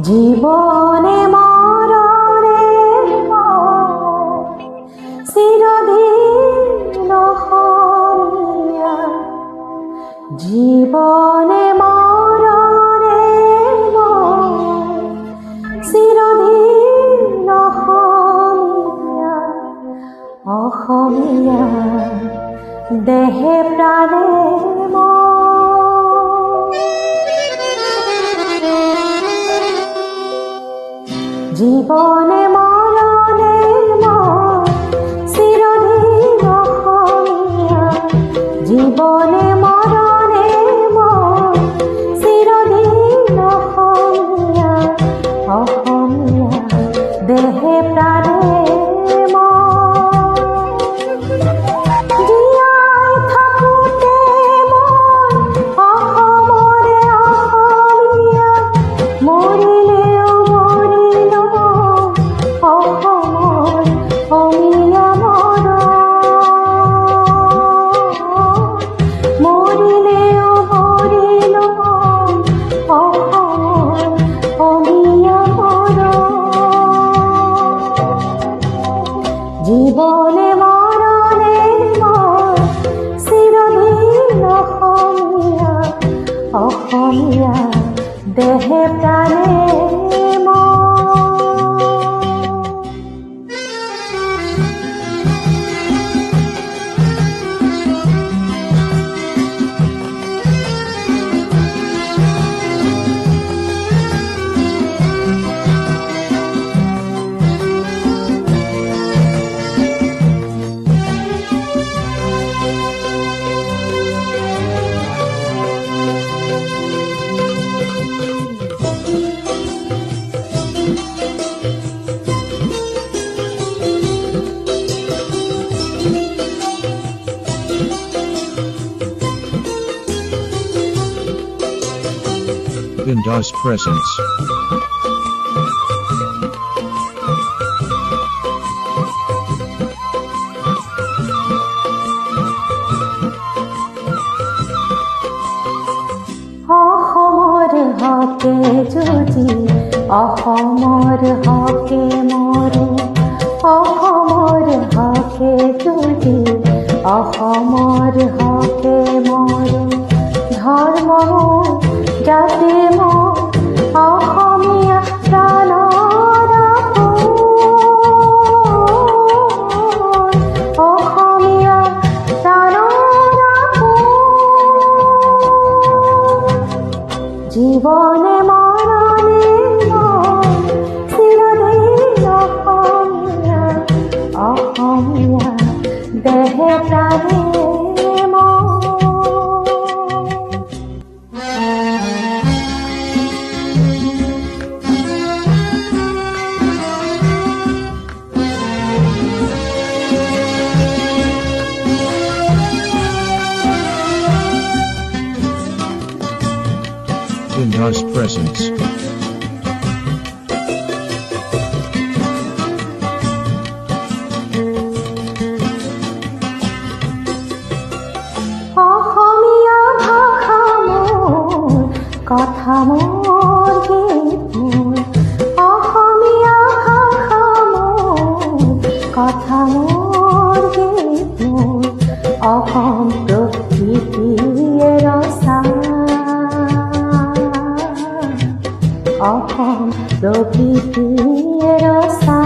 জীবনে মরণে চিরদিন অসমীয়া, জীবনে মরণে চিরদিন অসমীয়া, অসমীয়া দেহে প্ৰাণে জীবনে মরণে চিরদিন অসমীয়া, জীবনে মরণে চিরদিন অসমীয়া, অসমীয়া দেহে প্ৰাণে জীবনে মরণে চিরদিন অসমীয়া, অসমীয়া দেহে প্ৰাণে Bindas Presents. অসমৰ হকে যদি অসমৰ হকে মৰো, অসমৰ হকে যদি অসমৰ হকে মৰো, ধৰ্ম জাতি মোৰ অসমীয়া প্ৰাণৰ আপোন, অসমীয়া প্ৰাণৰ আপোন। জীবনে মরণে চিরদিন অসমীয়া, অসমীয়া দেহে প্ৰাণে Bindas Presents. অসমীয়া ভাষা মোৰ কথা মোৰ গীত মোৰ, অসমীয়া ভাষা মোৰ কথা মোৰ গীত মোৰ, অসম প্ৰকৃতিয়ে ৰচা, অসম প্ৰকৃতিয়ে ৰচা।